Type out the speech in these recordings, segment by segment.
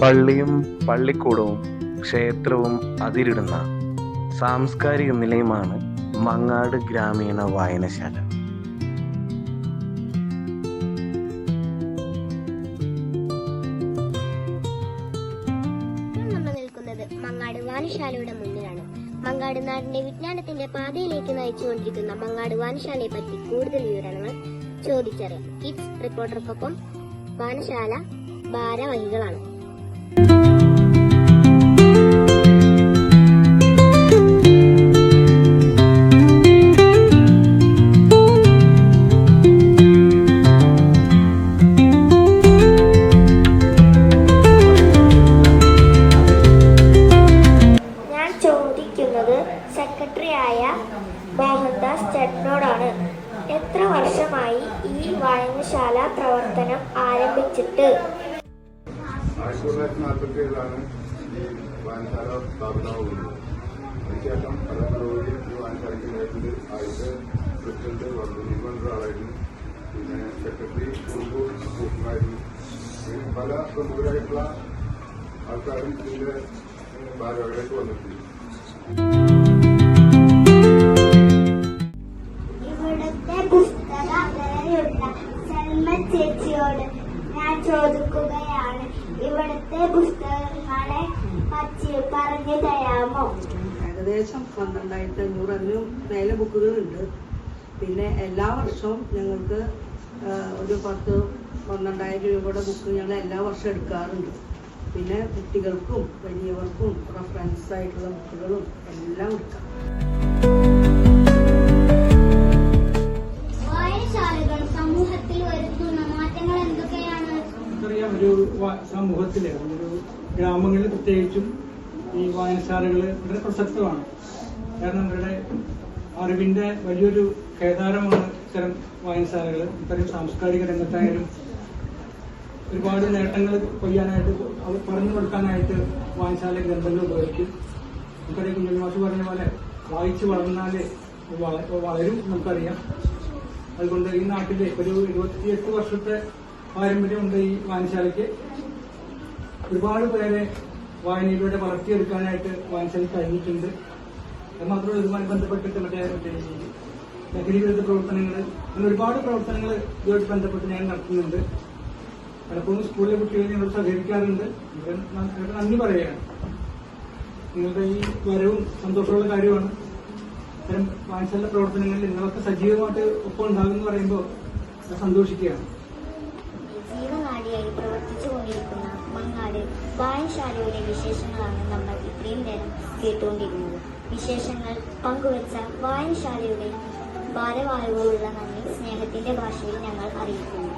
പള്ളിയും പള്ളിക്കൂടവും ക്ഷേത്രവും അതിരിടുന്ന സാംസ്കാരിക നിലയമാണ് മങ്ങാട് ഗ്രാമീണ വായനശാല. നമ്മൾ നിൽക്കുന്നത് മങ്ങാട് വായനശാലയുടെ മുന്നിലാണ്. മങ്ങാട് നാടിന്റെ വിജ്ഞാനത്തിന്റെ പാതയിലേക്ക് നയിച്ചുകൊണ്ടിരിക്കുന്ന മങ്ങാട് വായനശാലയെ പറ്റി കൂടുതൽ വിവരങ്ങൾ ചോദിച്ചറിയാം. കിഡ്സ് റിപ്പോർട്ടർക്കൊപ്പം വായനശാല ഭാരവാഹികളാണ്. സെക്രട്ടറിയായ മോഹൻദാസ് ചേട്ടനോടാണ്. എത്ര വർഷമായി ഈ വായനശാല പ്രവർത്തനം ആരംഭിച്ചിട്ട്? 1947 ഈ വായനശാല സ്ഥാപനമാകുന്നത്. അതിനുശേഷം പല നടപടി ഈ വായനശാലയ്ക്ക് ആയിട്ട് പ്രസിഡന്റ് 20 ആളായിരുന്നു. പിന്നെ സെക്രട്ടറി പോസ്റ്റുമായിരുന്നു. പല പ്രമുഖരായിട്ടുള്ള ആൾക്കാരും ഇതിന്റെ ഭാരവാഹികളായിട്ട് വന്നിട്ടുണ്ട്. ഇവിടുത്തെ പുസ്തകങ്ങളുള്ള സൽമ ചേച്ചിയോട് ഞാൻ ചോദിക്കുകയാണ്, ഇവിടുത്തെ പുസ്തകങ്ങളെ പറ്റി പറഞ്ഞു തരാമോ? ഏകദേശം 12,500 മേലെ ബുക്കുകളുണ്ട്. പിന്നെ എല്ലാ വർഷവും ഞങ്ങൾക്ക് ഒരു 10-12,000 രൂപയുടെ ബുക്ക് ഞങ്ങൾ എല്ലാ വർഷവും എടുക്കാറുണ്ട്. പിന്നെ കുട്ടികൾക്കും വലിയവർക്കും റെഫറൻസ് ആയിട്ടുള്ള ബുക്കുകളും എല്ലാം എടുക്കാം. വായനശാലകൾ സമൂഹത്തിൽ വരുത്തുന്ന മാറ്റങ്ങൾ എന്തൊക്കെയാണ്? നമുക്കറിയാം, ഒരു സമൂഹത്തില് ഒരു ഗ്രാമങ്ങളിൽ പ്രത്യേകിച്ചും ഈ വായനശാലകൾ വളരെ പ്രസക്തമാണ്. കാരണം അവരുടെ അറിവിന്റെ വലിയൊരു കേദാരമാണ് ഇത്തരം വായനശാലകൾ. ഇത്തരം സാംസ്കാരിക രംഗത്തായാലും ഒരുപാട് നേട്ടങ്ങൾ കൊയ്യാനായിട്ട് അവർ പറഞ്ഞു കൊടുക്കാനായിട്ട് വായനശാല ഗ്രന്ഥങ്ങൾ ഉപയോഗിക്കും. നമുക്കറിയാം, കുഞ്ഞുണ്ണി മാഷ് പറഞ്ഞ പോലെ വായിച്ച് വളർന്നാല് വളരും നമുക്കറിയാം. അതുകൊണ്ട് ഈ നാട്ടിലെ ഒരു 28 വർഷത്തെ പാരമ്പര്യമുണ്ട് ഈ വായനശാലയ്ക്ക്. ഒരുപാട് പേരെ വായനയിലൂടെ വളർത്തിയെടുക്കാനായിട്ട് വായനശാലയ്ക്ക് കഴിഞ്ഞിട്ടുണ്ട്. അത് മാത്രമല്ല, ഇതുമായി ബന്ധപ്പെട്ടിട്ട് മറ്റേ ലഹരി വിരുദ്ധ പ്രവർത്തനങ്ങൾ, അങ്ങനെ ഒരുപാട് പ്രവർത്തനങ്ങൾ ഇതുമായിട്ട് ബന്ധപ്പെട്ട് ഞാൻ നടത്തുന്നുണ്ട്. പലപ്പോഴും സ്കൂളിലെ കുട്ടികൾ ഞങ്ങൾ സഹകരിക്കാറുണ്ട്. നിങ്ങൾക്ക് നന്ദി പറയുകയാണ്. നിങ്ങളുടെ ഈ വരവും സന്തോഷമുള്ള കാര്യമാണ്. ഇത്തരം വായനശാല പ്രവർത്തനങ്ങളിൽ നിങ്ങളൊക്കെ സജീവമായിട്ട് ഒപ്പം ഉണ്ടാകുമെന്ന് പറയുമ്പോൾ സന്തോഷിക്കുകയാണ്. ജീവനാടിയായി പ്രവർത്തിച്ചുകൊണ്ടിരിക്കുന്ന മങ്ങാട് വായനശാലയുടെ വിശേഷങ്ങളാണ് നമ്മൾ ഇത്രയും നേരം കേട്ടുകൊണ്ടിരുന്നത്. വിശേഷങ്ങൾ പങ്കുവച്ച വായനശാലയുടെ ഭാരവാഹികളുള്ള നന്ദി സ്നേഹത്തിന്റെ ഭാഷയിൽ ഞങ്ങൾ അറിയിക്കുന്നു.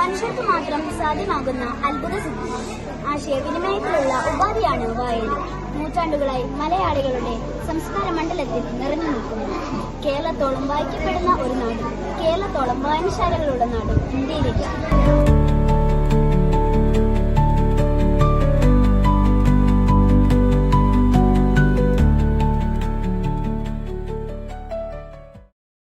മനുഷ്യർക്ക് മാത്രം സാധ്യമാകുന്ന അത്ഭുത സിദ്ധി ആശയവിനിമയത്തിലുള്ള ഉപാധിയാണ് വായന. നൂറ്റാണ്ടുകളായി മലയാളികളുടെ സംസ്കാര മണ്ഡലത്തിൽ നിറഞ്ഞു നിൽക്കുന്നു. കേരളത്തോളം വായിക്കപ്പെടുന്ന ഒരു നാടും കേരളത്തോളം വായനശാലകളുള്ള നാടും ഇന്ത്യയിലേക്ക്